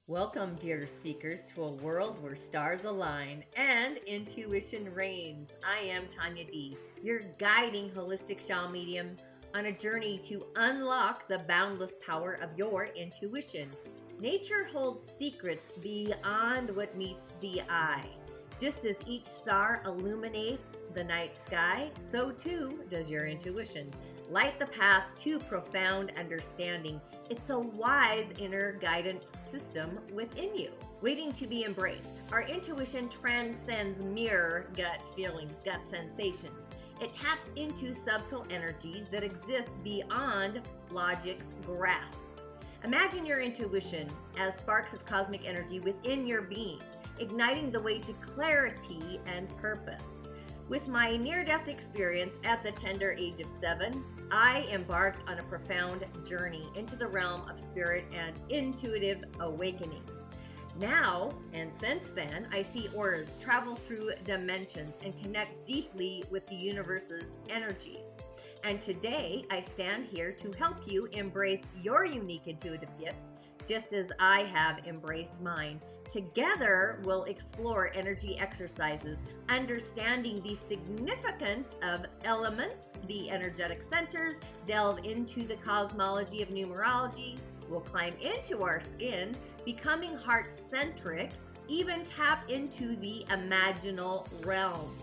Welcome, dear seekers, to a world where stars align and intuition reigns. I am Tanya D, your guiding holistic shaman medium on a journey to unlock the boundless power of your intuition. Nature holds secrets beyond what meets the eye. Just as each star illuminates the night sky, so too does your intuition. Light the path to profound understanding. It's a wise inner guidance system within you, waiting to be embraced. Our intuition transcends mere gut feelings, gut sensations. It taps into subtle energies that exist beyond logic's grasp. Imagine your intuition as sparks of cosmic energy within your being, igniting the way to clarity and purpose. With my near-death experience at the tender age of 7, I embarked on a profound journey into the realm of spirit and intuitive awakening. Now, and since then, I see auras travel through dimensions and connect deeply with the universe's energies. And today, I stand here to help you embrace your unique intuitive gifts, just as I have embraced mine. Together, we'll explore energy exercises, understanding the significance of elements, the energetic centers, delve into the cosmology of numerology. We'll climb into our skin, becoming heart-centric, even tap into the imaginal realm.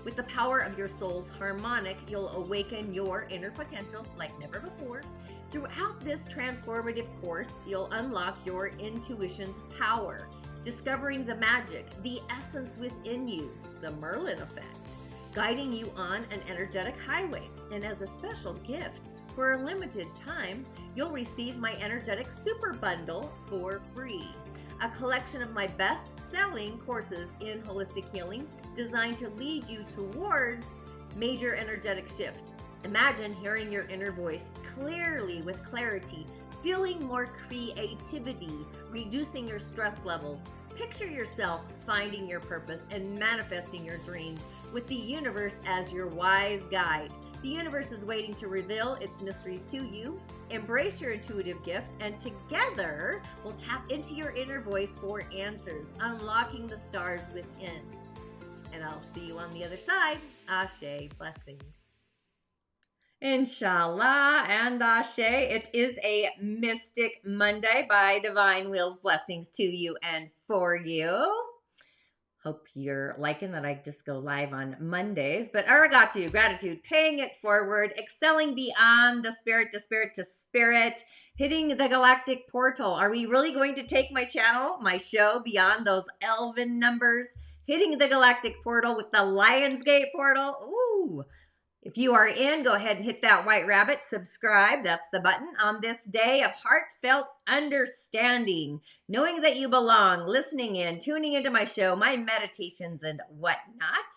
With the power of your soul's harmonic, you'll awaken your inner potential like never before. Throughout this transformative course, you'll unlock your intuition's power, discovering the magic, the essence within you, the Merlin effect, guiding you on an energetic highway. And as a special gift, for a limited time, you'll receive my energetic super bundle for free. A collection of my best-selling courses in holistic healing designed to lead you towards major energetic shift. Imagine hearing your inner voice clearly with clarity, feeling more creativity, reducing your stress levels. Picture yourself finding your purpose and manifesting your dreams with the universe as your wise guide. The universe is waiting to reveal its mysteries to you. Embrace your intuitive gift, and together we'll tap into your inner voice for answers, unlocking the stars within. And I'll see you on the other side. Ashe, blessings. Inshallah and Ashe. It is a Mystic Monday by Divine Will's blessings to you and for you. Hope you're liking that I just go live on Mondays. But arigato, gratitude, paying it forward, excelling beyond the spirit to spirit to spirit, hitting the Galactic Portal. Are we really going to take my channel, my show, beyond those elven numbers? Hitting the Galactic Portal with the Lionsgate Portal. Ooh. If you are in, go ahead and hit that white rabbit, subscribe, that's the button, on this day of heartfelt understanding, knowing that you belong, listening in, tuning into my show, my meditations and whatnot.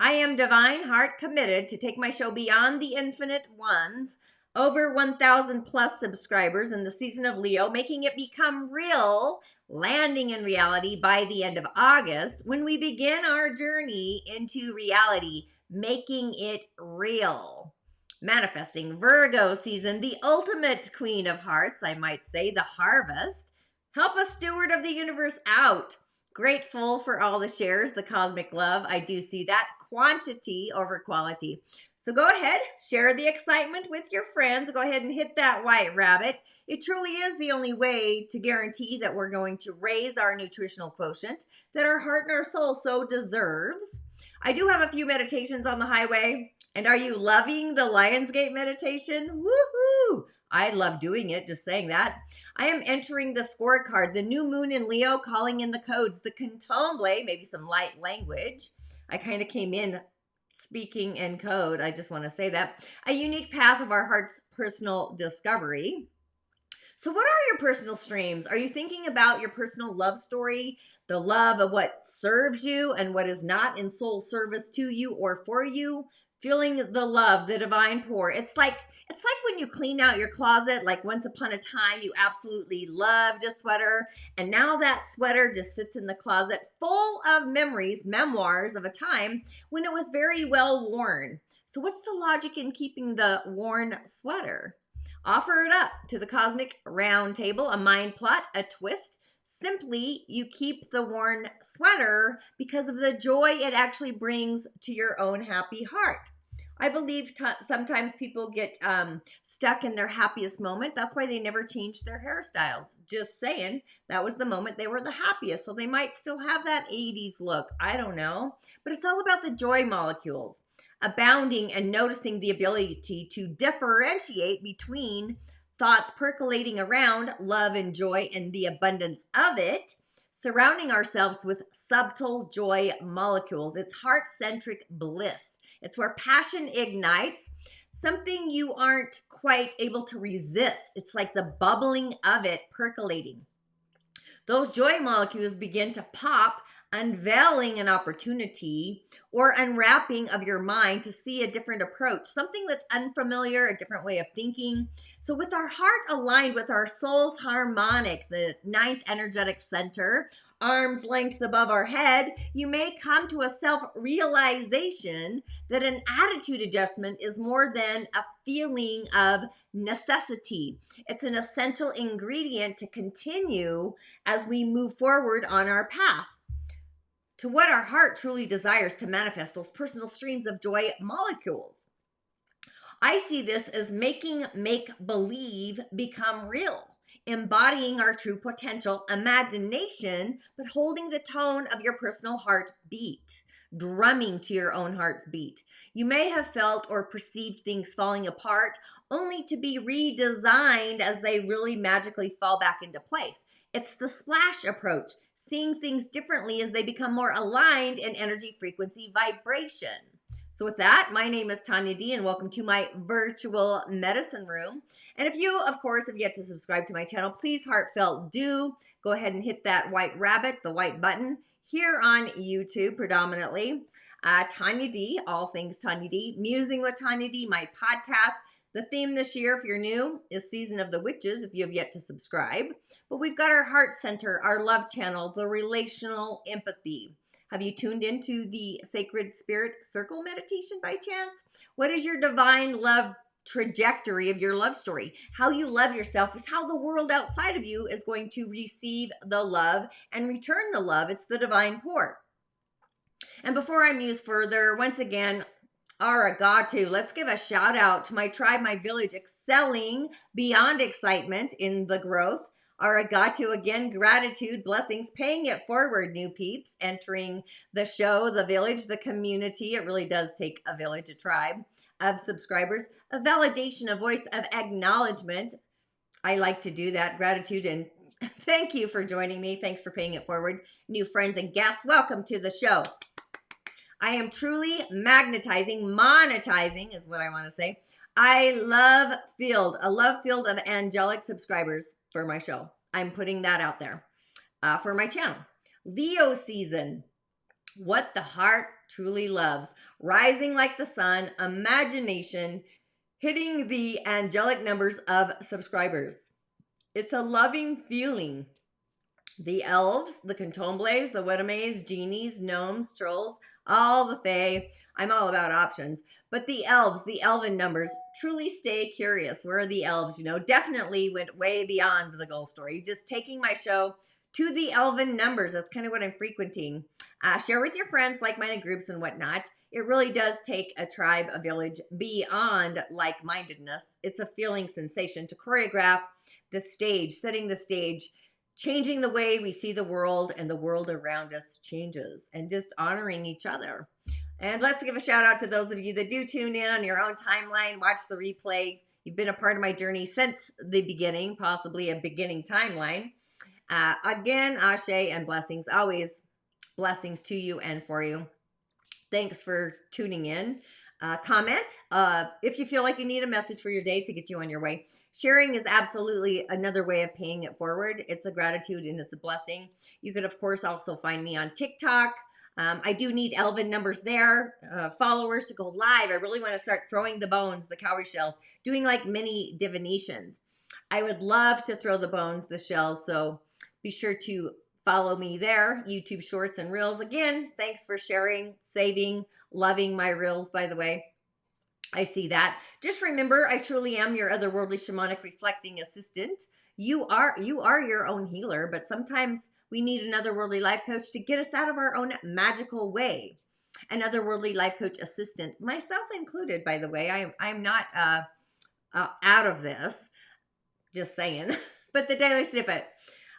I am Divine Heart, committed to take my show beyond the infinite ones, over 1,000 plus subscribers in the season of Leo, making it become real, landing in reality by the end of August when we begin our journey into reality, making it real. Manifesting Virgo season, the ultimate queen of hearts, I might say, the harvest. Help a steward of the universe out. Grateful for all the shares, the cosmic love. I do see that. Quantity over quality. So go ahead, share the excitement with your friends. Go ahead and hit that white rabbit. It truly is the only way to guarantee that we're going to raise our nutritional quotient that our heart and our soul so deserves. I do have a few meditations on the highway. And are you loving the Lionsgate meditation? Woohoo! I love doing it, just saying that. I am entering the scorecard, the new moon in Leo, calling in the codes, the candomblé, maybe some light language. I kind of came in speaking in code. I just want to say that. A unique path of our heart's personal discovery. So what are your personal streams? Are you thinking about your personal love story? The love of what serves you and what is not in soul service to you or for you? Feeling the love, the divine pour. It's like when you clean out your closet, like once upon a time you absolutely loved a sweater, and now that sweater just sits in the closet full of memories, memoirs of a time when it was very well worn. So what's the logic in keeping the worn sweater? Offer it up to the cosmic round table, a mind plot, a twist, Simply, you keep the worn sweater because of the joy it actually brings to your own happy heart. I believe sometimes people get stuck in their happiest moment. That's why they never change their hairstyles. Just saying, that was the moment they were the happiest. So they might still have that 80s look. I don't know. But it's all about the joy molecules abounding and noticing the ability to differentiate between thoughts percolating around love and joy and the abundance of it, surrounding ourselves with subtle joy molecules. It's heart-centric bliss. It's where passion ignites, something you aren't quite able to resist. It's like the bubbling of it percolating. Those joy molecules begin to pop, unveiling an opportunity or unwrapping of your mind to see a different approach, something that's unfamiliar, a different way of thinking. So with our heart aligned with our soul's harmonic, the ninth energetic center, arm's length above our head, you may come to a self-realization that an attitude adjustment is more than a feeling of necessity. It's an essential ingredient to continue as we move forward on our path to what our heart truly desires to manifest, those personal streams of joy molecules. I see this as making make-believe become real, embodying our true potential, imagination, but holding the tone of your personal heartbeat, drumming to your own heart's beat. You may have felt or perceived things falling apart only to be redesigned as they really magically fall back into place. It's the splash approach, seeing things differently as they become more aligned in energy, frequency, vibration. So with that, my name is Tanya D, and welcome to my virtual medicine room. And if you, of course, have yet to subscribe to my channel, please heartfelt do go ahead and hit that white rabbit, the white button, here on YouTube predominantly. Tanya D, all things Tanya D, Musing with Tanya D, my podcast. The theme this year, if you're new, is Season of the Witches, if you have yet to subscribe. But we've got our heart center, our love channel, the relational empathy. Have you tuned into the Sacred Spirit Circle meditation by chance? What is your divine love trajectory of your love story? How you love yourself is how the world outside of you is going to receive the love and return the love. It's the divine pour. And before I muse further, once again, Arigato. Let's give a shout out to my tribe, my village, excelling beyond excitement in the growth. Arigato again, gratitude, blessings, paying it forward, new peeps, entering the show, the village, the community. It really does take a village, a tribe of subscribers, a validation, a voice of acknowledgement. I like to do that. Gratitude and thank you for joining me. Thanks for paying it forward. New friends and guests, welcome to the show. I am truly magnetizing, monetizing is what I want to say. I love a love field of angelic subscribers for my show. I'm putting that out there for my channel. Leo season, what the heart truly loves. Rising like the sun, imagination, hitting the angelic numbers of subscribers. It's a loving feeling. The elves, the cantomblés, the wedames, genies, gnomes, trolls, all the fae. I'm all about options. But the elves, the elven numbers, truly stay curious. Where are the elves? You know, definitely went way beyond the goal story. Just taking my show to the elven numbers. That's kind of what I'm frequenting. Share with your friends, like-minded groups and whatnot. It really does take a tribe, a village, beyond like-mindedness. It's a feeling sensation to choreograph the stage, setting the stage, changing the way we see the world, and the world around us changes, and just honoring each other. And let's give a shout out to those of you that do tune in on your own timeline, watch the replay. You've been a part of my journey since the beginning, possibly a beginning timeline. Again, ashe and blessings, always blessings to you and for you. Thanks for tuning in. Comment if you feel like you need a message for your day to get you on your way. Sharing is absolutely another way of paying it forward. It's a gratitude and it's a blessing. You could, of course, also find me on TikTok. I do need elven numbers there, followers to go live. I really want to start throwing the bones, the cowrie shells, doing like mini divinations. I would love to throw the bones, the shells, so be sure to follow me there, YouTube Shorts and Reels. Again, thanks for sharing, saving, loving my Reels, by the way. I see that. Just remember, I truly am your otherworldly shamanic reflecting assistant, You are your own healer, but sometimes we need an otherworldly life coach to get us out of our own magical way. An otherworldly life coach assistant, myself included, by the way. I'm not out of this. Just saying. But the daily snippet.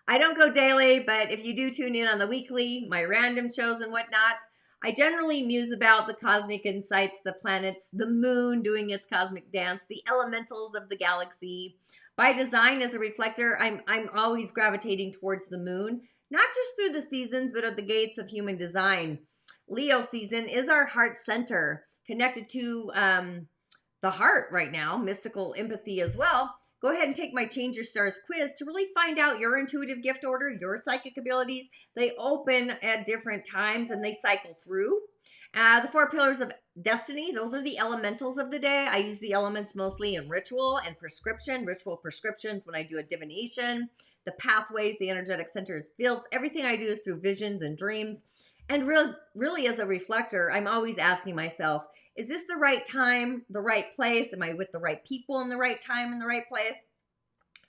I don't go daily, but if you do tune in on the weekly, my random shows and whatnot, I generally muse about the cosmic insights, the planets, the moon doing its cosmic dance, the elementals of the galaxy. By design, as a reflector, I'm always gravitating towards the moon, not just through the seasons, but at the gates of human design. Leo season is our heart center, connected to the heart right now, mystical empathy as well. Go ahead and take my Change Your Stars quiz to really find out your intuitive gift order, your psychic abilities. They open at different times and they cycle through. The 4 pillars of destiny, those are the elementals of the day. I use the elements mostly in ritual and prescription. Ritual prescriptions when I do a divination. The pathways, the energetic centers, fields. Everything I do is through visions and dreams. And really as a reflector, I'm always asking myself, is this the right time, the right place? Am I with the right people in the right time, in the right place?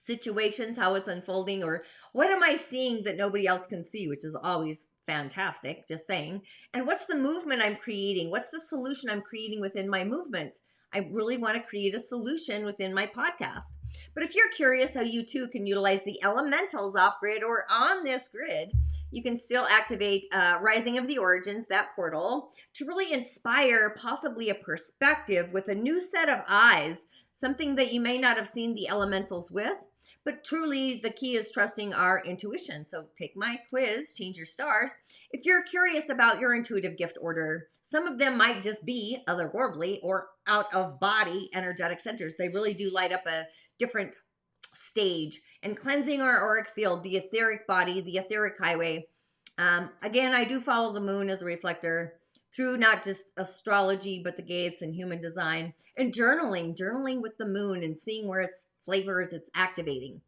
Situations, how it's unfolding, or what am I seeing that nobody else can see, which is always fantastic, just saying. And what's the movement I'm creating? What's the solution I'm creating within my movement? I really want to create a solution within my podcast. But if you're curious how you too can utilize the elementals off grid or on this grid, you can still activate Rising of the Origins, that portal, to really inspire possibly a perspective with a new set of eyes, something that you may not have seen the elementals with. But truly, the key is trusting our intuition. So take my quiz, Change Your Stars. If you're curious about your intuitive gift order, some of them might just be otherworldly or out of body energetic centers. They really do light up a different stage. And cleansing our auric field, the etheric body, the etheric highway. Again, I do follow the moon as a reflector through not just astrology, but the gates and human design. And journaling with the moon and seeing where its flavors it's activating.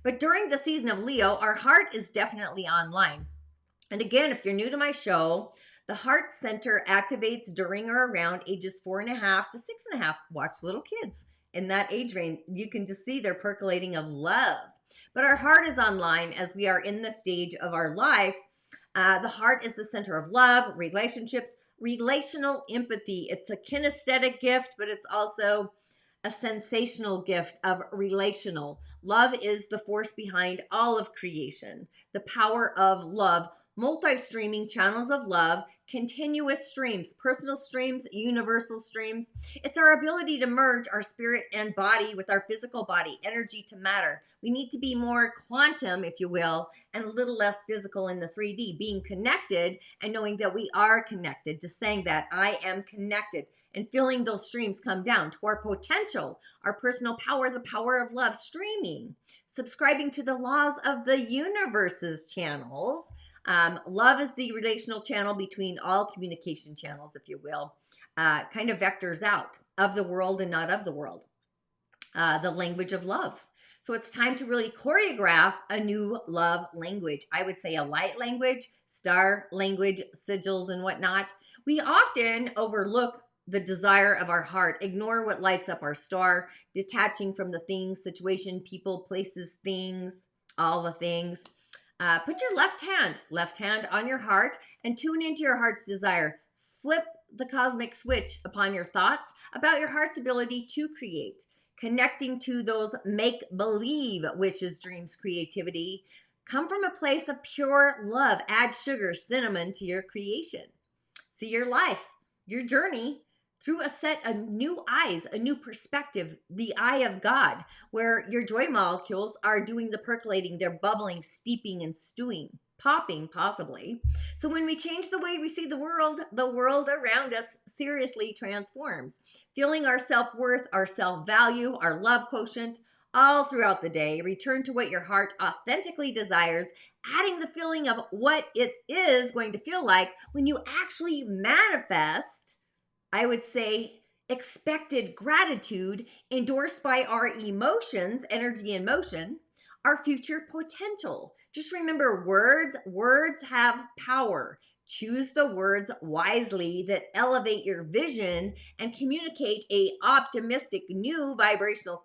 But during the season of Leo, our heart is definitely online. And again, if you're new to my show, the heart center activates during or around ages 4.5 to 6.5. Watch little kids in that age range. You can just see they're percolating of love. But our heart is online as we are in the stage of our life. The heart is the center of love, relationships, relational empathy. It's a kinesthetic gift, but it's also a sensational gift of relational. Love is the force behind all of creation. The power of love, multi-streaming channels of love, continuous streams, personal streams, universal streams. It's our ability to merge our spirit and body with our physical body, energy to matter. We need to be more quantum, if you will, and a little less physical in the 3D, being connected and knowing that we are connected. Just saying that I am connected and feeling those streams come down to our potential, our personal power, the power of love, streaming, subscribing to the laws of the universe's channels. Love is the relational channel between all communication channels, if you will, kind of vectors out of the world and not of the world. The language of love. So it's time to really choreograph a new love language. I would say a light language, star language, sigils and whatnot. We often overlook the desire of our heart, ignore what lights up our star, detaching from the things, situation, people, places, things, all the things. Put your left hand on your heart and tune into your heart's desire. Flip the cosmic switch upon your thoughts about your heart's ability to create, connecting to those make-believe wishes, dreams, creativity. Come from a place of pure love. Add sugar, cinnamon to your creation. See your life, your journey through a set of new eyes, a new perspective, the eye of God, where your joy molecules are doing the percolating, they're bubbling, steeping, and stewing, popping possibly. So when we change the way we see the world around us seriously transforms, feeling our self-worth, our self-value, our love quotient, all throughout the day. Return to what your heart authentically desires, adding the feeling of what it is going to feel like when you actually manifest, I would say, expected gratitude endorsed by our emotions, energy and motion, our future potential. Just remember, words have power. Choose the words wisely that elevate your vision and communicate a optimistic new vibrational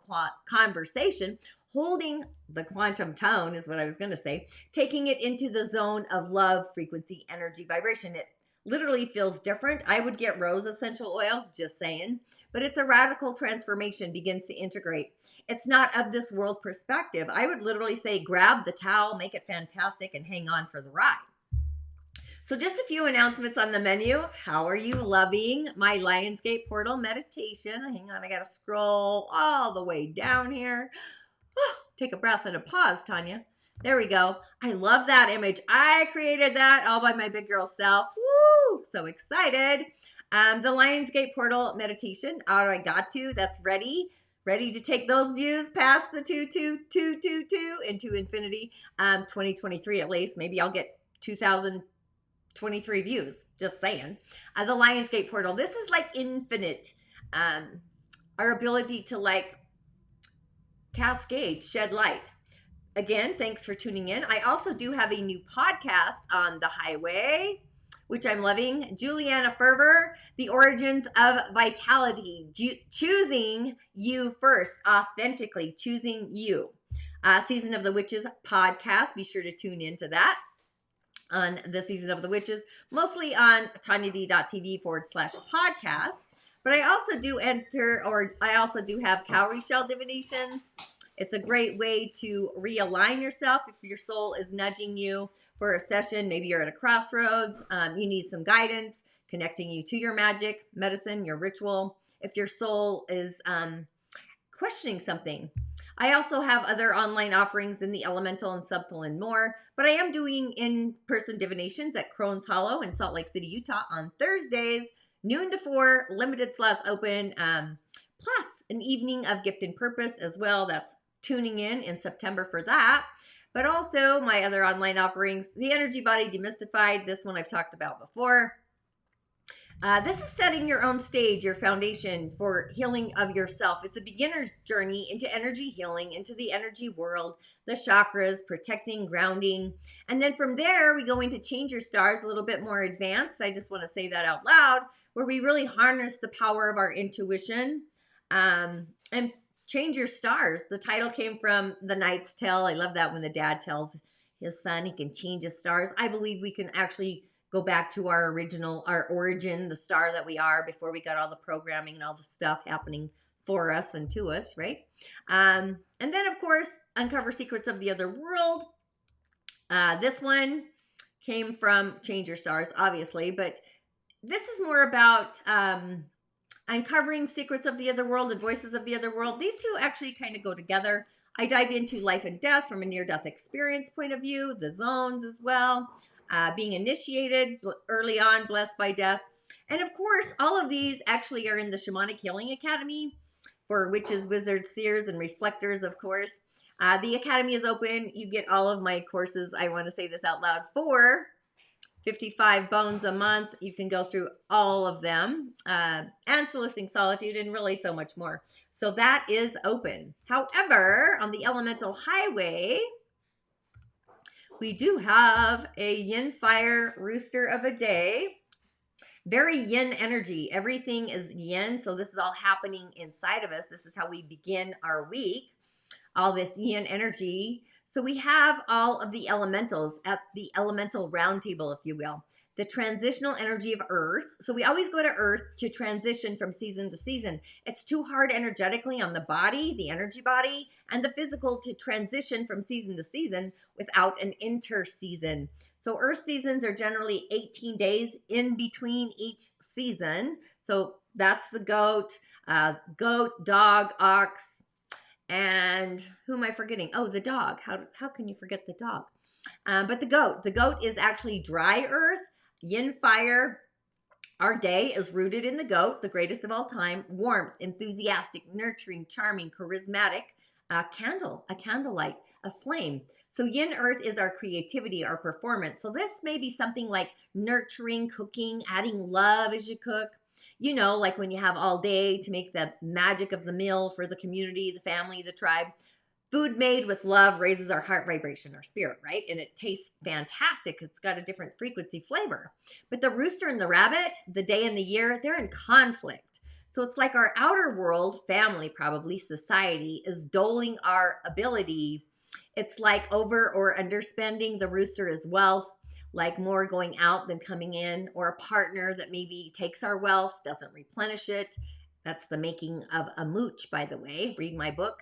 conversation, holding the quantum tone is what I was going to say, taking it into the zone of love, frequency, energy, vibration. It literally feels different. I would get rose essential oil, just saying, but it's a radical transformation, begins to integrate. It's not of this world perspective. I would literally say grab the towel, make it fantastic, and hang on for the ride. So just a few announcements on the menu. How are you loving my Lionsgate Portal meditation? Hang on, I got to scroll all the way down here. Take a breath and a pause, Tanya. There we go. I love that image. I created that all by my big girl self. Woo! So excited. The Lionsgate Portal meditation. I got to. That's ready. Ready to take those views past the 22222 into infinity. 2023 at least. Maybe I'll get 2023 views. Just saying. The Lionsgate Portal. This is like infinite. Our ability to like cascade, shed light. Again, thanks for tuning in. I also do have a new podcast on the highway, which I'm loving. Juliana Fervor, The Origins of Vitality. Choosing you first, authentically choosing you. Season of the Witches podcast. Be sure to tune into that on the Season of the Witches, mostly on tanyad.tv/podcast. But I also do have cowrie shell divinations. It's a great way to realign yourself if your soul is nudging you for a session. Maybe you're at a crossroads. You need some guidance, connecting you to your magic, medicine, your ritual. If your soul is questioning something. I also have other online offerings in the elemental and subtle and more. But I am doing in-person divinations at Crohn's Hollow in Salt Lake City, Utah on Thursdays, noon to 4, limited slots open, plus an evening of gift and purpose as well. That's tuning in September for that. But also my other online offerings, the Energy Body Demystified. This one I've talked about before. This is setting your own stage, your foundation for healing of yourself. It's a beginner's journey into energy healing, into the energy world, the chakras, protecting, grounding. And then from there, we go into Change Your Stars, a little bit more advanced. I just want to say that out loud, where we really harness the power of our intuition and change your stars. The title came from The Knight's Tale. I love that when the dad tells his son he can change his stars. I believe we can actually go back to our origin, the star that we are before we got all the programming and all the stuff happening for us and to us, right? And then, of course, Uncover Secrets of the Other World. This one came from Change Your Stars, obviously, but this is more about uncovering secrets of the other world and voices of the other world. These two actually kind of go together. I dive into life and death from a near-death experience point of view, the zones as well, being initiated early on, blessed by death. And of course, all of these actually are in the Shamanic Healing Academy for witches, wizards, seers, and reflectors, of course. The academy is open. You get all of my courses, I want to say this out loud, for 55 bones a month. You can go through all of them, and Soliciting Solitude, and really so much more. So that is open. However, on the Elemental Highway, we do have a yin fire rooster of a day. Very yin energy. Everything is yin. So this is all happening inside of us. This is how we begin our week. All this yin energy. So we have all of the elementals at the elemental round table, if you will. The transitional energy of Earth. So we always go to Earth to transition from season to season. It's too hard energetically on the body, the energy body, and the physical to transition from season to season without an interseason. So Earth seasons are generally 18 days in between each season. So that's the goat, dog, ox, and who am I forgetting? Oh, the dog. How can you forget the dog? But the goat is actually dry Earth. Yin fire, our day is rooted in the goat, the greatest of all time. Warmth, enthusiastic, nurturing, charming, charismatic. A candlelight, a flame. So yin earth is our creativity, our performance. So this may be something like nurturing, cooking, adding love as you cook. You know, like when you have all day to make the magic of the meal for the community, the family, the tribe. Food made with love raises our heart vibration, our spirit, right? And it tastes fantastic. It's got a different frequency flavor. But the rooster and the rabbit, the day and the year, they're in conflict. So it's like our outer world, family, probably society, is doling our ability. It's like over or underspending. The rooster is wealth, like more going out than coming in, or a partner that maybe takes our wealth, doesn't replenish it. That's the making of a mooch, by the way. Read my book,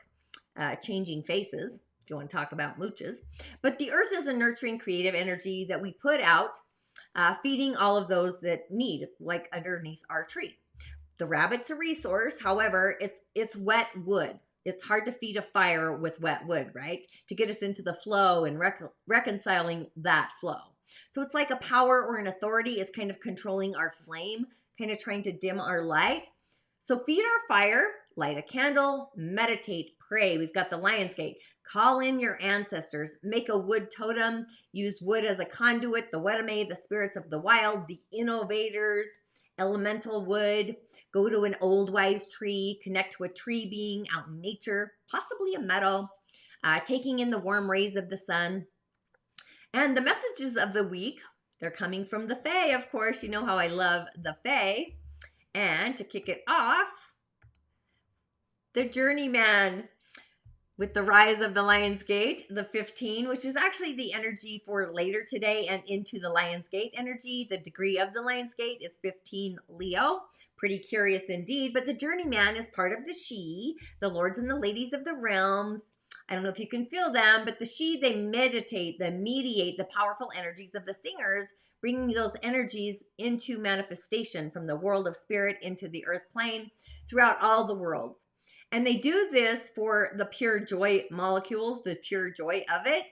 Changing Faces, if you want to talk about mooches. But the earth is a nurturing, creative energy that we put out, feeding all of those that need, like underneath our tree. The rabbit's a resource. However, it's wet wood. It's hard to feed a fire with wet wood, right? To get us into the flow and reconciling that flow. So it's like a power or an authority is kind of controlling our flame, kind of trying to dim our light. So feed our fire, light a candle, meditate, pray. We've got the Lionsgate. Call in your ancestors, make a wood totem, use wood as a conduit, the Wedame, the spirits of the wild, the innovators, elemental wood. Go to an old wise tree, connect to a tree being out in nature, possibly a meadow, taking in the warm rays of the sun. And the messages of the week, they're coming from the Fae, of course. You know how I love the Fae. And to kick it off, the Journeyman with the rise of the Lionsgate, the 15, which is actually the energy for later today and into the Lionsgate energy. The degree of the Lionsgate is 15 Leo. Pretty curious indeed. But the Journeyman is part of the She, the lords and the ladies of the realms. I don't know if you can feel them, but the She, they meditate, they mediate the powerful energies of the singers, bringing those energies into manifestation from the world of spirit into the earth plane throughout all the worlds. And they do this for the pure joy molecules, the pure joy of it.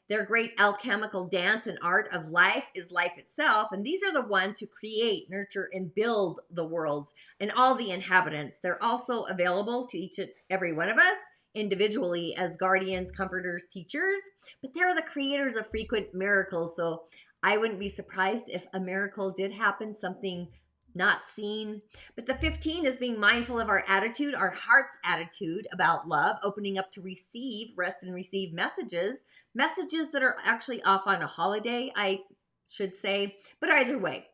Their great alchemical dance and art of life is life itself. And these are the ones who create, nurture, and build the worlds and all the inhabitants. They're also available to each and every one of us individually as guardians, comforters, teachers. But they're the creators of frequent miracles. So I wouldn't be surprised if a miracle did happen, something not seen. But the 15 is being mindful of our attitude, our heart's attitude about love, opening up to receive, rest and receive messages that are actually off on a holiday, I should say. But either way,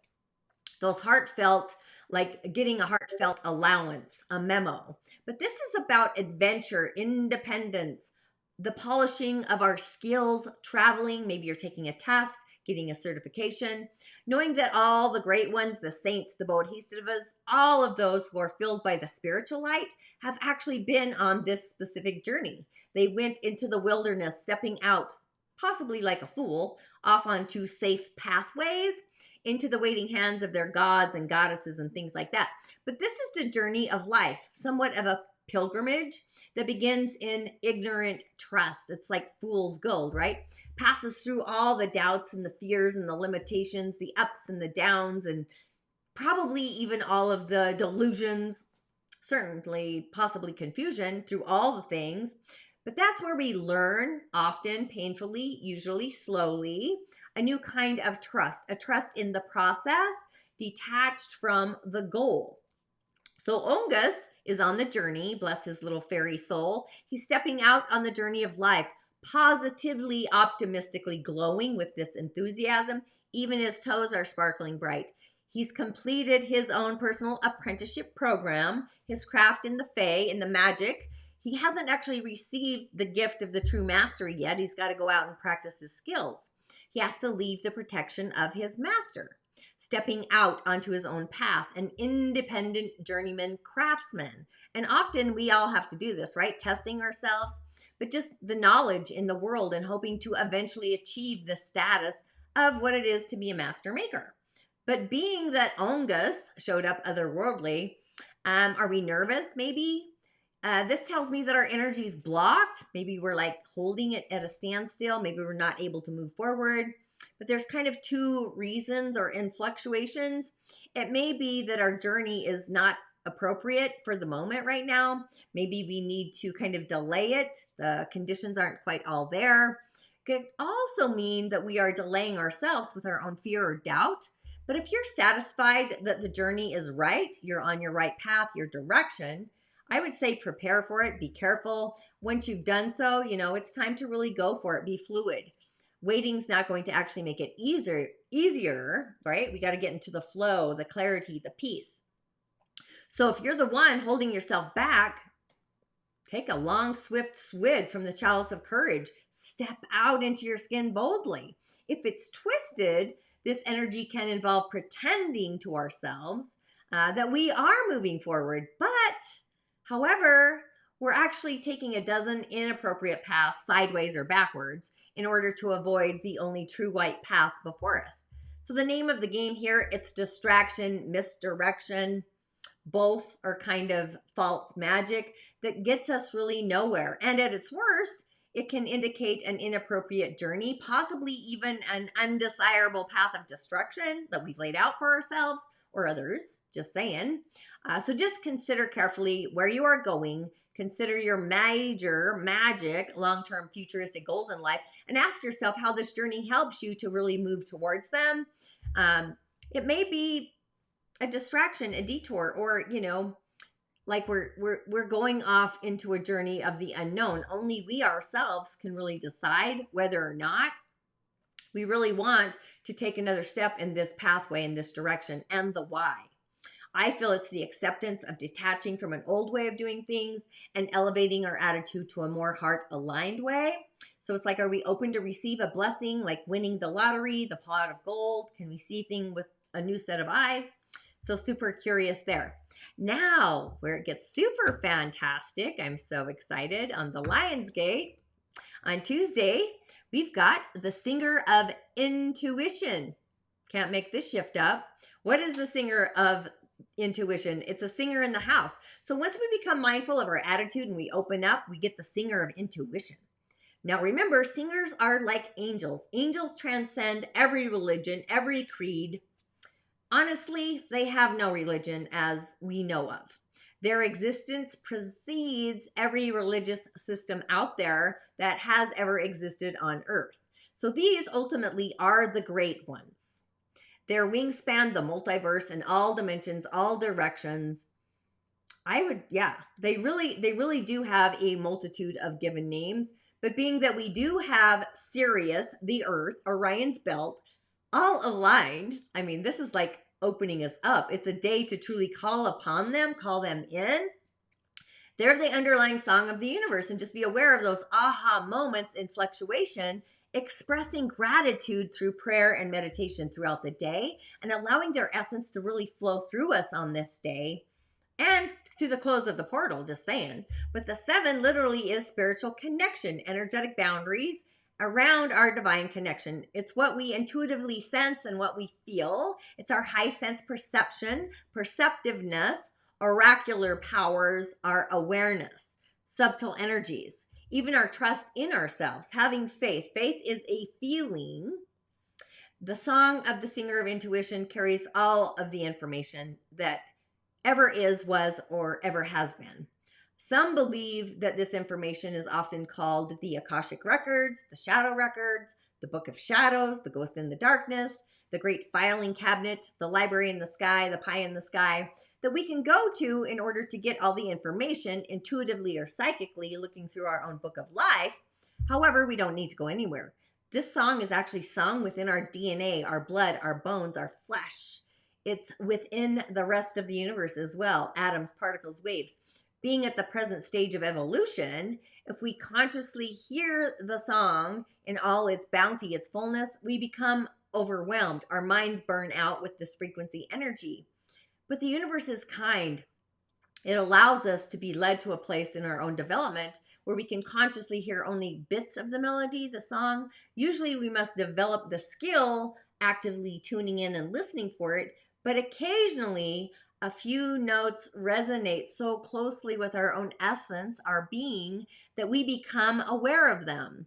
those heartfelt, like getting a heartfelt allowance, a memo. But this is about adventure, independence, the polishing of our skills, traveling. Maybe you're taking a test, getting a certification, knowing that all the great ones, the saints, the bodhisattvas, all of those who are filled by the spiritual light have actually been on this specific journey. They went into the wilderness, stepping out, possibly like a fool, off onto safe pathways, into the waiting hands of their gods and goddesses and things like that. But this is the journey of life, somewhat of a pilgrimage that begins in ignorant trust. It's like fool's gold, right? Passes through all the doubts and the fears and the limitations, the ups and the downs, and probably even all of the delusions, certainly possibly confusion through all the things. But that's where we learn, often painfully, usually slowly, a new kind of trust, a trust in the process, detached from the goal. So Ongus is on the journey, bless his little fairy soul. He's stepping out on the journey of life, positively, optimistically glowing with this enthusiasm. Even his toes are sparkling bright. He's completed his own personal apprenticeship program, his craft in the Fae, in the magic. He hasn't actually received the gift of the true mastery yet. He's got to go out and practice his skills. He has to leave the protection of his master, stepping out onto his own path, an independent journeyman craftsman. And often we all have to do this, right? Testing ourselves, but just the knowledge in the world and hoping to eventually achieve the status of what it is to be a master maker. But being that Ongus showed up otherworldly, are we nervous maybe? This tells me that our energy is blocked. Maybe we're like holding it at a standstill. Maybe we're not able to move forward. But there's kind of two reasons or in fluctuations. It may be that our journey is not appropriate for the moment right now. Maybe we need to kind of delay it. The conditions aren't quite all there. Could also mean that we are delaying ourselves with our own fear or doubt. But if you're satisfied that the journey is right, you're on your right path, your direction, I would say prepare for it, be careful. Once you've done so, it's time to really go for it, be fluid. Waiting's not going to actually make it easier, right? We got to get into the flow, the clarity, the peace. So if you're the one holding yourself back, take a long, swift swig from the chalice of courage. Step out into your skin boldly. If it's twisted, this energy can involve pretending to ourselves that we are moving forward. But, however, we're actually taking a dozen inappropriate paths sideways or backwards in order to avoid the only true white path before us. So the name of the game here, it's distraction, misdirection. Both are kind of false magic that gets us really nowhere. And at its worst, it can indicate an inappropriate journey, possibly even an undesirable path of destruction that we've laid out for ourselves or others, just saying. So just consider carefully where you are going. Consider your major, magic, long-term futuristic goals in life and ask yourself how this journey helps you to really move towards them. It may be a distraction, a detour, or, like we're going off into a journey of the unknown. Only we ourselves can really decide whether or not we really want to take another step in this pathway, in this direction, and the why. I feel it's the acceptance of detaching from an old way of doing things and elevating our attitude to a more heart-aligned way. So it's like, are we open to receive a blessing like winning the lottery, the pot of gold? Can we see things with a new set of eyes? So super curious there. Now, where it gets super fantastic, I'm so excited, on the Lionsgate, on Tuesday, we've got the singer of intuition. Can't make this shift up. What is the singer of intuition? It's a singer in the house. So once we become mindful of our attitude and we open up, we get the singer of intuition. Now remember, singers are like angels. Angels transcend every religion, every creed. Honestly, they have no religion as we know of. Their existence precedes every religious system out there that has ever existed on Earth. So these ultimately are the great ones. Their wings span the multiverse in all dimensions, all directions. They really do have a multitude of given names. But being that we do have Sirius, the Earth, Orion's belt, all aligned, I mean, this is like opening us up. It's a day to truly call upon them, call them in. They're the underlying song of the universe, and just be aware of those aha moments in fluctuation, expressing gratitude through prayer and meditation throughout the day and allowing their essence to really flow through us on this day and to the close of the portal, just saying. But the 7 literally is spiritual connection, energetic boundaries around our divine connection. It's what we intuitively sense and what we feel. It's our high sense perception, perceptiveness, oracular powers, our awareness, subtle energies, even our trust in ourselves, having faith. Faith is a feeling. The song of the singer of intuition carries all of the information that ever is, was, or ever has been. Some believe that this information is often called the Akashic Records, the Shadow Records, the Book of Shadows, the Ghost in the Darkness, the Great Filing Cabinet, the Library in the Sky, the Pie in the Sky, that we can go to in order to get all the information intuitively or psychically looking through our own book of life. However, we don't need to go anywhere. This song is actually sung within our DNA, our blood, our bones, our flesh. It's within the rest of the universe as well, atoms, particles, waves. Being at the present stage of evolution, if we consciously hear the song in all its bounty, its fullness, we become overwhelmed. Our minds burn out with this frequency energy. But the universe is kind. It allows us to be led to a place in our own development where we can consciously hear only bits of the melody, the song. Usually we must develop the skill actively tuning in and listening for it, but occasionally a few notes resonate so closely with our own essence, our being, that we become aware of them.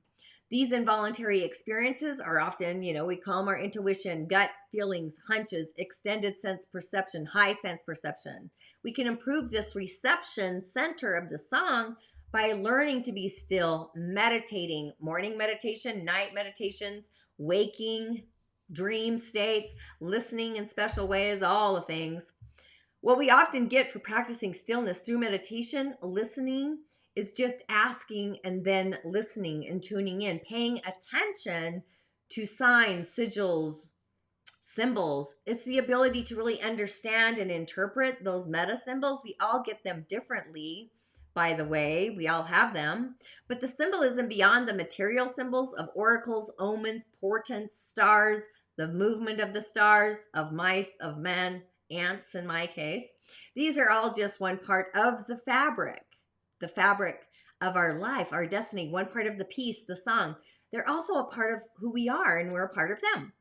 These involuntary experiences are often, we call them our intuition, gut feelings, hunches, extended sense perception, high sense perception. We can improve this reception center of the song by learning to be still, meditating, morning meditation, night meditations, waking, dream states, listening in special ways, all the things. What we often get for practicing stillness through meditation, listening, is just asking and then listening and tuning in, paying attention to signs, sigils, symbols. It's the ability to really understand and interpret those meta symbols. We all get them differently, by the way. We all have them. But the symbolism beyond the material symbols of oracles, omens, portents, stars, the movement of the stars, of mice, of men, ants in my case. These are all just one part of the fabric of our life, our destiny, one part of the piece, the song. They're also a part of who we are, and we're a part of them.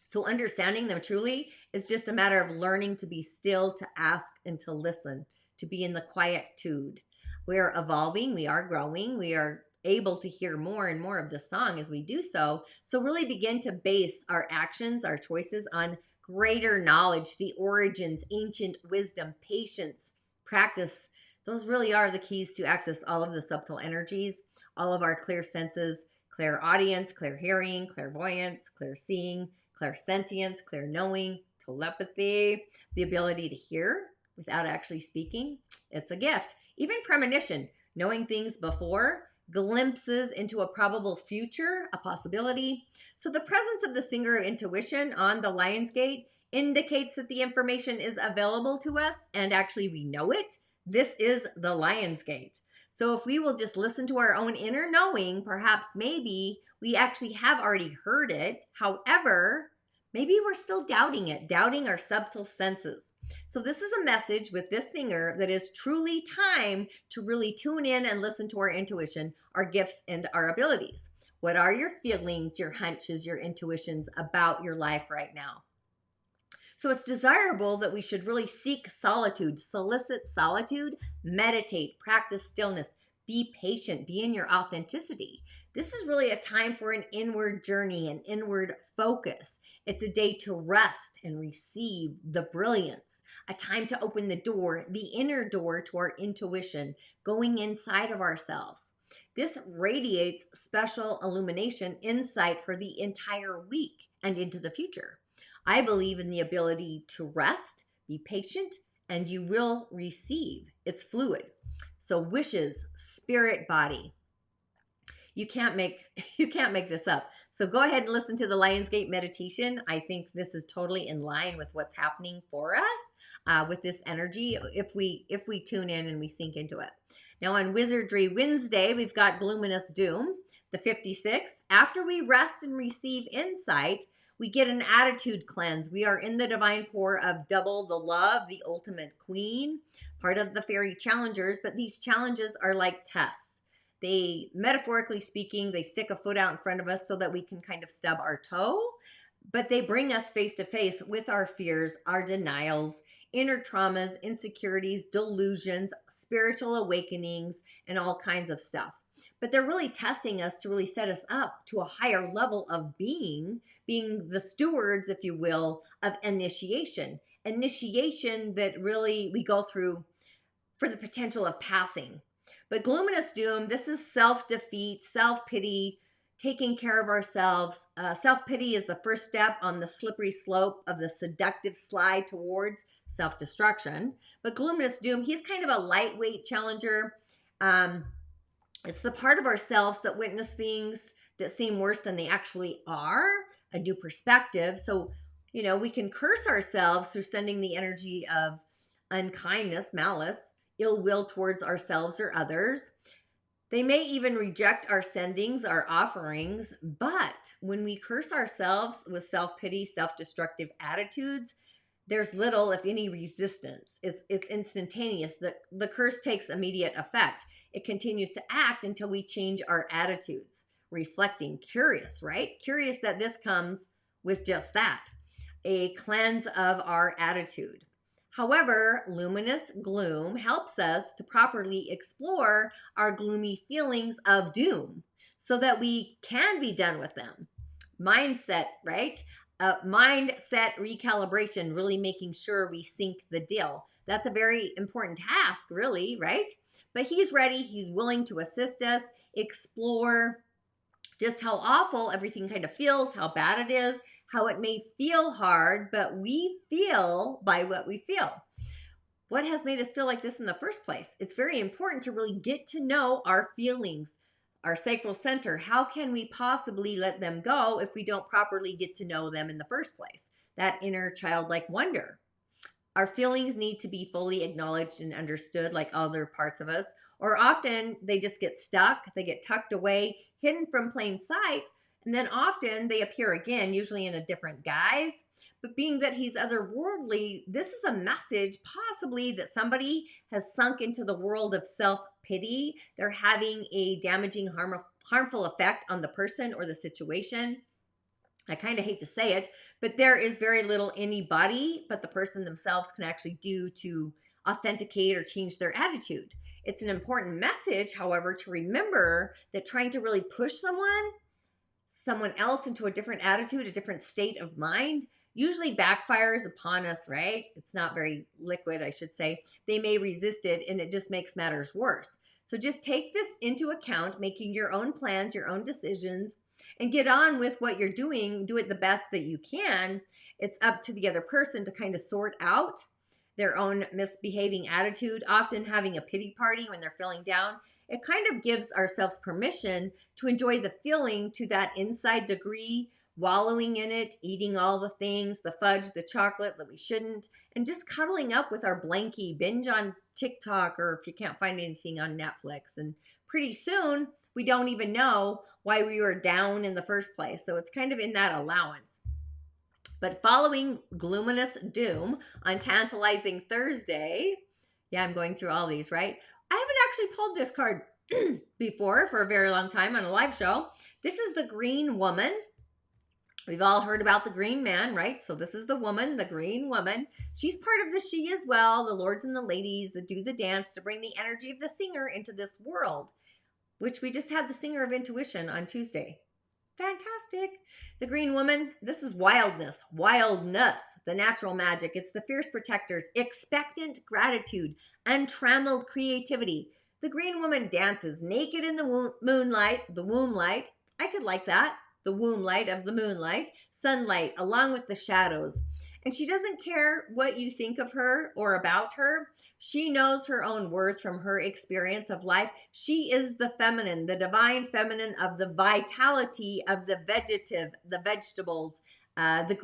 So understanding them truly is just a matter of learning to be still, to ask, and to listen, to be in the quietude. We are evolving, we are growing, we are able to hear more and more of the song as we do so. So really begin to base our actions, our choices on greater knowledge, the origins, ancient wisdom, patience, practice. Those really are the keys to access all of the subtle energies, all of our clear senses, clairaudience, clear hearing, clairvoyance, clear seeing, clairsentience, clear knowing, telepathy, the ability to hear without actually speaking. It's a gift. Even premonition, knowing things before, glimpses into a probable future, a possibility. So the presence of the singer of intuition on the Lionsgate indicates that the information is available to us and actually we know it. This is the Lionsgate. So if we will just listen to our own inner knowing, perhaps maybe we actually have already heard it. However, maybe we're still doubting it, doubting our subtle senses. So this is a message with this singer that is truly time to really tune in and listen to our intuition, our gifts, and our abilities. What are your feelings, your hunches, your intuitions about your life right now? So it's desirable that we should really seek solitude, solicit solitude, meditate, practice stillness, be patient, be in your authenticity. This is really a time for an inward journey, an inward focus. It's a day to rest and receive the brilliance, a time to open the door, the inner door to our intuition, going inside of ourselves. This radiates special illumination, insight for the entire week and into the future. I believe in the ability to rest, be patient, and you will receive. It's fluid. So wishes, spirit, body. You can't make this up. So go ahead and listen to the Lionsgate meditation. I think this is totally in line with what's happening for us with this energy if we tune in and we sink into it. Now on Wizardry Wednesday, we've got Luminous Doom, the 56. After we rest and receive insight, we get an attitude cleanse. We are in the divine pour of double the love, the ultimate queen, part of the fairy challengers, but these challenges are like tests. They, metaphorically speaking, they stick a foot out in front of us so that we can kind of stub our toe, but they bring us face to face with our fears, our denials, inner traumas, insecurities, delusions, spiritual awakenings, and all kinds of stuff. But they're really testing us to really set us up to a higher level of being the stewards, if you will, of initiation. Initiation that really we go through for the potential of passing. But Luminous Doom, this is self-defeat, self-pity, taking care of ourselves. Self-pity is the first step on the slippery slope of the seductive slide towards self-destruction. But Luminous Doom, he's kind of a lightweight challenger. It's the part of ourselves that witness things that seem worse than they actually are, a new perspective. So, we can curse ourselves through sending the energy of unkindness, malice, ill will towards ourselves or others. They may even reject our sendings, our offerings, but when we curse ourselves with self-pity, self-destructive attitudes, there's little, if any, resistance. It's instantaneous. The curse takes immediate effect. It continues to act until we change our attitudes. Reflecting, curious, right? Curious that this comes with just that, a cleanse of our attitude. However, luminous gloom helps us to properly explore our gloomy feelings of doom so that we can be done with them. Mindset, right? Mindset recalibration, really making sure we sink the deal. That's a very important task, really, right? But he's ready. He's willing to assist us, explore just how awful everything kind of feels, how bad it is, how it may feel hard, but we feel by what we feel. What has made us feel like this in the first place? It's very important to really get to know our feelings, our sacral center. How can we possibly let them go if we don't properly get to know them in the first place? that inner childlike wonder. Our feelings need to be fully acknowledged and understood, like other parts of us, or often they just get stuck, they get tucked away, hidden from plain sight, and then often they appear again, usually in a different guise. But being that he's otherworldly, this is a message possibly that somebody has sunk into the world of self-pity. They're having a damaging, harmful effect on the person or the situation. I kind of hate to say it, but there is very little anybody but the person themselves can actually do to authenticate or change their attitude. It's an important message, however, to remember that trying to really push someone else into a different attitude, a different state of mind, usually backfires upon us, right? It's not very liquid, I should say. They may resist it and it just makes matters worse. So just take this into account, making your own plans, your own decisions, and get on with what you're doing. Do it the best that you can. It's up to the other person to kind of sort out their own misbehaving attitude, often having a pity party when they're feeling down. It kind of gives ourselves permission to enjoy the feeling to that inside degree, wallowing in it, eating all the things, the fudge, the chocolate that we shouldn't, and just cuddling up with our blankie, binge on TikTok, or if you can't find anything on Netflix. And pretty soon, we don't even know why we were down in the first place. So it's kind of in that allowance. But following Glominous Doom on Tantalizing Thursday, yeah, I'm going through all these, right? I haven't actually pulled this card before for a very long time on a live show. This is the Green Woman. We've all heard about the Green Man, right? So this is the woman, the Green Woman. She's part of the she as well, the lords and the ladies that do the dance to bring the energy of the singer into this world, which we just had the Singer of Intuition on Tuesday. Fantastic. The Green Woman, this is wildness, the natural magic. It's the fierce protectors, expectant gratitude, untrammeled creativity. The Green Woman dances naked in the moonlight, the womb light. I could like that. The womb light of the moonlight, sunlight, along with the shadows. And she doesn't care what you think of her or about her. She knows her own worth from her experience of life. She is the feminine, the divine feminine of the vitality of the vegetables, the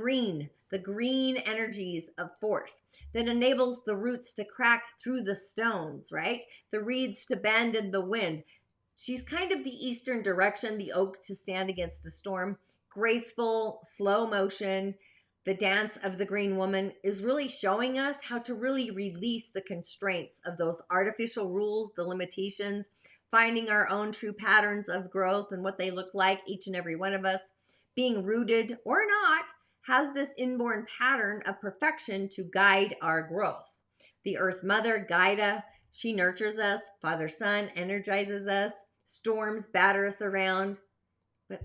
green energies of force that enables the roots to crack through the stones, right? The reeds to bend in the wind. She's kind of the eastern direction, the oak to stand against the storm. Graceful, slow motion. The dance of the Green Woman is really showing us how to really release the constraints of those artificial rules, the limitations, finding our own true patterns of growth and what they look like, each and every one of us, being rooted or not, has this inborn pattern of perfection to guide our growth. The Earth Mother, Gaia, she nurtures us. Father Sun energizes us. Storms batter us around. But,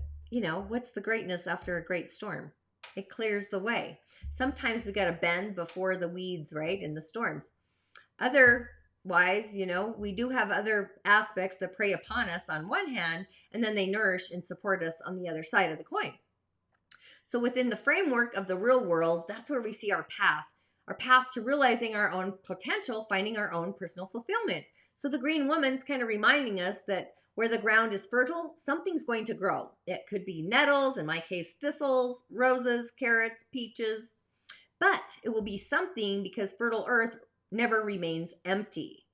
what's the greatness after a great storm? It clears the way. Sometimes we got to bend before the weeds, right, in the storms. Otherwise, we do have other aspects that prey upon us on one hand, and then they nourish and support us on the other side of the coin. So within the framework of the real world, that's where we see our path to realizing our own potential, finding our own personal fulfillment. So the Green Woman's kind of reminding us that where the ground is fertile, something's going to grow. It could be nettles, in my case, thistles, roses, carrots, peaches. But it will be something because fertile earth never remains empty.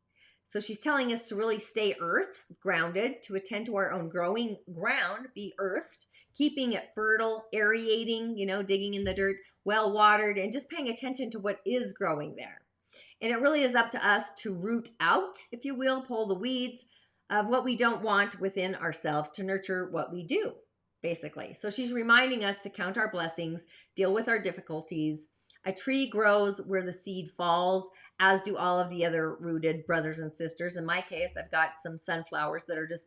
So she's telling us to really stay grounded, to attend to our own growing ground, be earthed, keeping it fertile, aerating, digging in the dirt, well watered, and just paying attention to what is growing there. And it really is up to us to root out, if you will, pull the weeds of what we don't want within ourselves to nurture what we do, basically. So she's reminding us to count our blessings, deal with our difficulties. A tree grows where the seed falls, as do all of the other rooted brothers and sisters. In my case, I've got some sunflowers that are just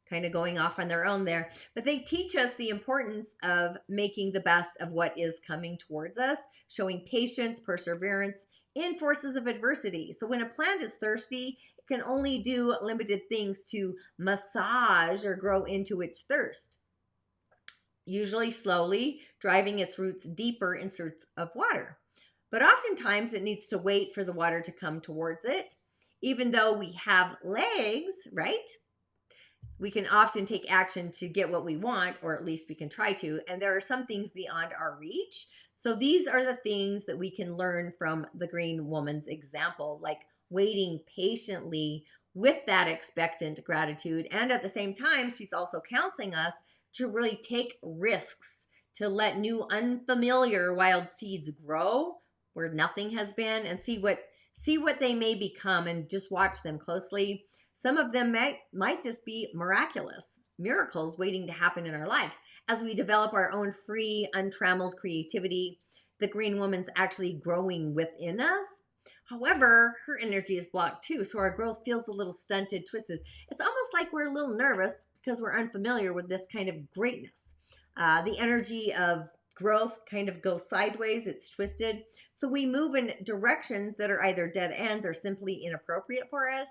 kind of going off on their own there. But they teach us the importance of making the best of what is coming towards us, showing patience, perseverance in forces of adversity. So when a plant is thirsty, it can only do limited things to massage or grow into its thirst, usually slowly, driving its roots deeper in search of water. But oftentimes it needs to wait for the water to come towards it. Even though we have legs, right? we can often take action to get what we want, or at least we can try to. And there are some things beyond our reach. So these are the things that we can learn from the green woman's example, like waiting patiently with that expectant gratitude. And at the same time, she's also counseling us to really take risks, to let new unfamiliar wild seeds grow where nothing has been, and see what they may become, and just watch them closely. Some of them might just be miraculous miracles waiting to happen in our lives as we develop our own free, untrammeled creativity. The green woman's actually growing within us. However, her energy is blocked too, so our growth feels a little stunted, twisted. It's almost like we're a little nervous because we're unfamiliar with this kind of greatness. The energy of growth kind of goes sideways, it's twisted. So we move in directions that are either dead ends or simply inappropriate for us.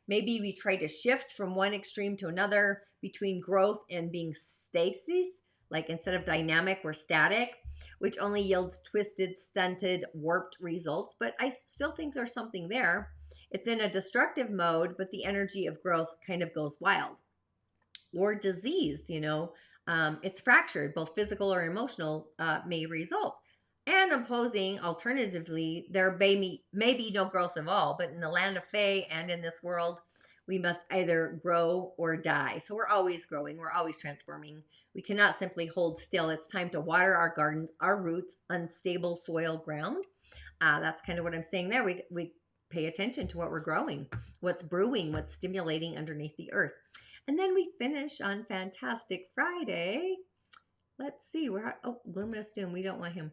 Maybe we try to shift from one extreme to another between growth and being stasis, like instead of dynamic, we're static, which only yields twisted, stunted, warped results. But I still think there's something there. It's in a destructive mode, but the energy of growth kind of goes wild. Or disease, it's fractured, both physical or emotional may result. And opposing, alternatively, there may be no growth at all, but in the land of Fae and in this world, we must either grow or die. So we're always growing, we're always transforming. We cannot simply hold still. It's time to water our gardens, our roots, unstable soil ground. That's kind of what I'm saying there. We pay attention to what we're growing, what's brewing, what's stimulating underneath the earth. And then we finish on Fantastic Friday. Let's see, Luminous Doom, we don't want him.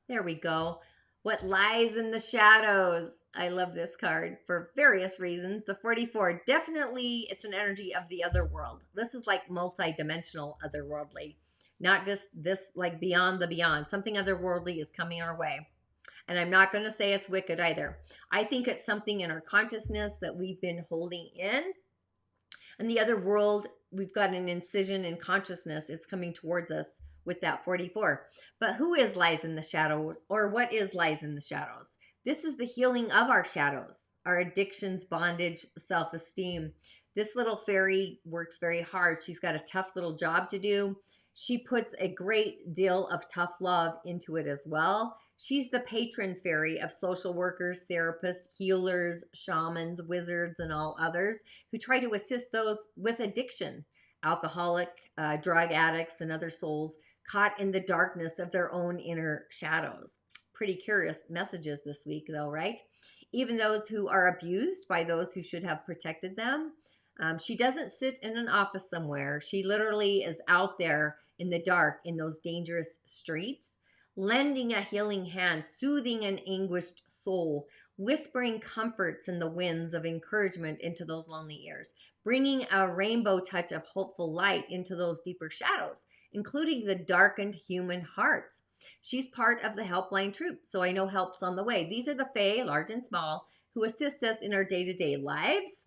There we go. What lies in the shadows? I love this card for various reasons. The 44, definitely it's an energy of the other world. This is like multi-dimensional otherworldly, not just this like beyond the beyond. Something otherworldly is coming our way. And I'm not going to say it's wicked either. I think it's something in our consciousness that we've been holding in. And the other world, we've got an incision in consciousness. It's coming towards us with that 44. But who is lies in the shadows, or what is lies in the shadows? This is the healing of our shadows, our addictions, bondage, self-esteem. This little fairy works very hard. She's got a tough little job to do. She puts a great deal of tough love into it as well. She's the patron fairy of social workers, therapists, healers, shamans, wizards, and all others who try to assist those with addiction, alcoholic, drug addicts, and other souls caught in the darkness of their own inner shadows. Pretty curious messages this week, though, right? Even those who are abused by those who should have protected them. She doesn't sit in an office somewhere. She literally is out there in the dark in those dangerous streets, lending a healing hand, soothing an anguished soul, whispering comforts in the winds of encouragement into those lonely ears, bringing a rainbow touch of hopeful light into those deeper shadows, including the darkened human hearts. She's part of the helpline troop, so I know help's on the way. These are the Fae, large and small, who assist us in our day-to-day lives.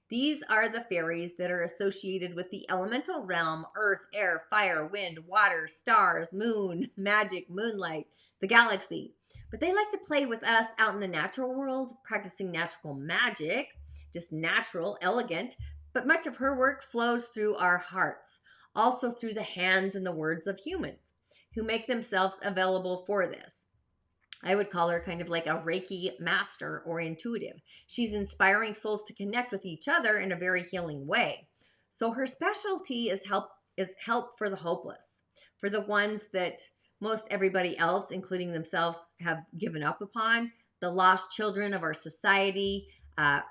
These are the fairies that are associated with the elemental realm: earth, air, fire, wind, water, stars, moon, magic, moonlight, the galaxy. But they like to play with us out in the natural world, practicing natural magic, just natural, elegant. But much of her work flows through our hearts, also through the hands and the words of humans who make themselves available for this. I would call her kind of like a Reiki master or intuitive. She's inspiring souls to connect with each other in a very healing way. So her specialty is help for the hopeless, for the ones that most everybody else, including themselves, have given up upon. The lost children of our society.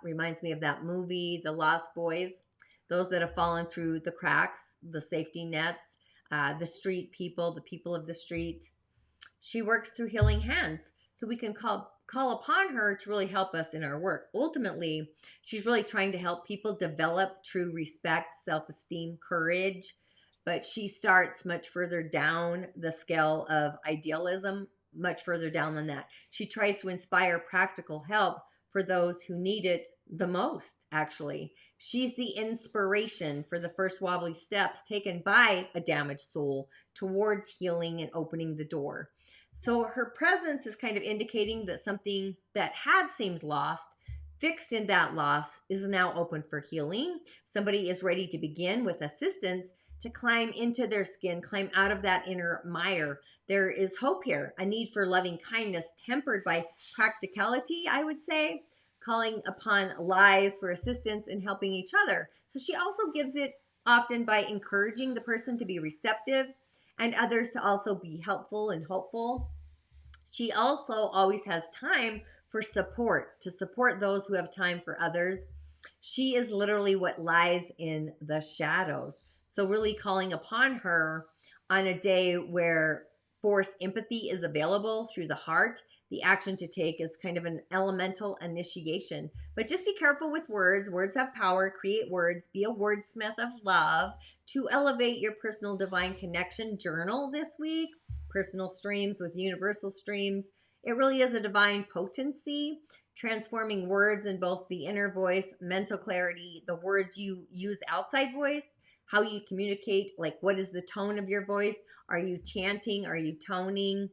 Reminds me of that movie, The Lost Boys. Those that have fallen through the cracks, the safety nets, the street people, the people of the street. She works through healing hands, so we can call upon her to really help us in our work. Ultimately, she's really trying to help people develop true respect, self-esteem, courage, but she starts much further down the scale of idealism, much further down than that. She tries to inspire practical help for those who need it the most, actually. She's the inspiration for the first wobbly steps taken by a damaged soul towards healing and opening the door. So her presence is kind of indicating that something that had seemed lost fixed in that loss is now open for healing. Somebody is ready to begin with assistance to climb into their skin, climb out of that inner mire. There is hope here, a need for loving kindness tempered by practicality, I would say, calling upon lies for assistance and helping each other. So she also gives it often by encouraging the person to be receptive and others to also be helpful and hopeful. She also always has time for support, to support those who have time for others. She is literally what lies in the shadows. So, really calling upon her on a day where forced empathy is available through the heart. The action to take is kind of an elemental initiation. But just be careful with words. Words have power. Create words. Be a wordsmith of love to elevate your personal divine connection. Journal this week. Personal streams with universal streams. It really is a divine potency, transforming words in both the inner voice, mental clarity, the words you use outside voice, how you communicate, like what is the tone of your voice? Are you chanting? Are you toning?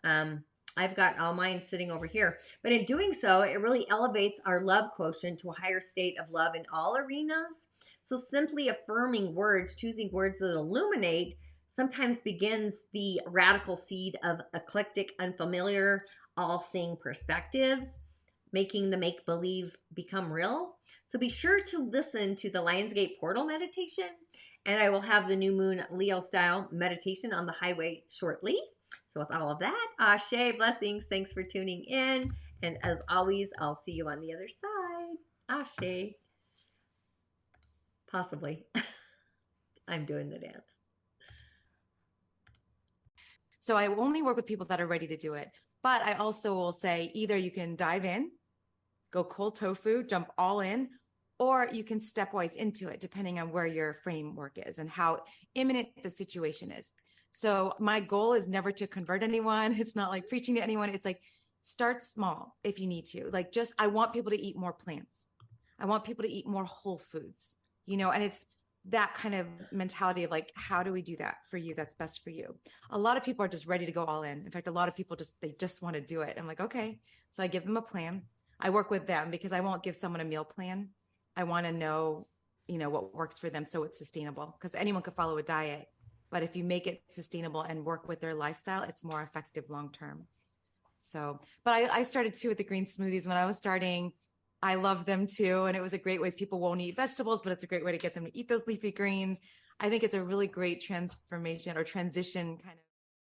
I've got all mine sitting over here. But in doing so, it really elevates our love quotient to a higher state of love in all arenas. So simply affirming words, choosing words that illuminate, sometimes begins the radical seed of eclectic, unfamiliar, all seeing perspectives, making the make believe become real. So be sure to listen to the Lionsgate Portal meditation, and I will have the new moon Leo style meditation on the highway shortly. So, with all of that, Ashe, blessings. Thanks for tuning in. And as always, I'll see you on the other side. Ashe. Possibly. I'm doing the dance. So I only work with people that are ready to do it. But I also will say either you can dive in, go cold tofu, jump all in, or you can stepwise into it, depending on where your framework is and how imminent the situation is. So my goal is never to convert anyone. It's not like preaching to anyone. It's like start small if you need to. Like just, I want people to eat more plants. I want people to eat more whole foods, and it's that kind of mentality of like, how do we do that for you? That's best for you. A lot of people are just ready to go all in. In fact, a lot of people they just want to do it. I'm like, okay. So I give them a plan. I work with them because I won't give someone a meal plan. I want to know, what works for them so it's sustainable, because anyone could follow a diet. But if you make it sustainable and work with their lifestyle, it's more effective long-term. So, but I started too with the green smoothies when I was starting. I love them too. And it was a great way. People won't eat vegetables, but it's a great way to get them to eat those leafy greens. I think it's a really great transformation or transition kind of.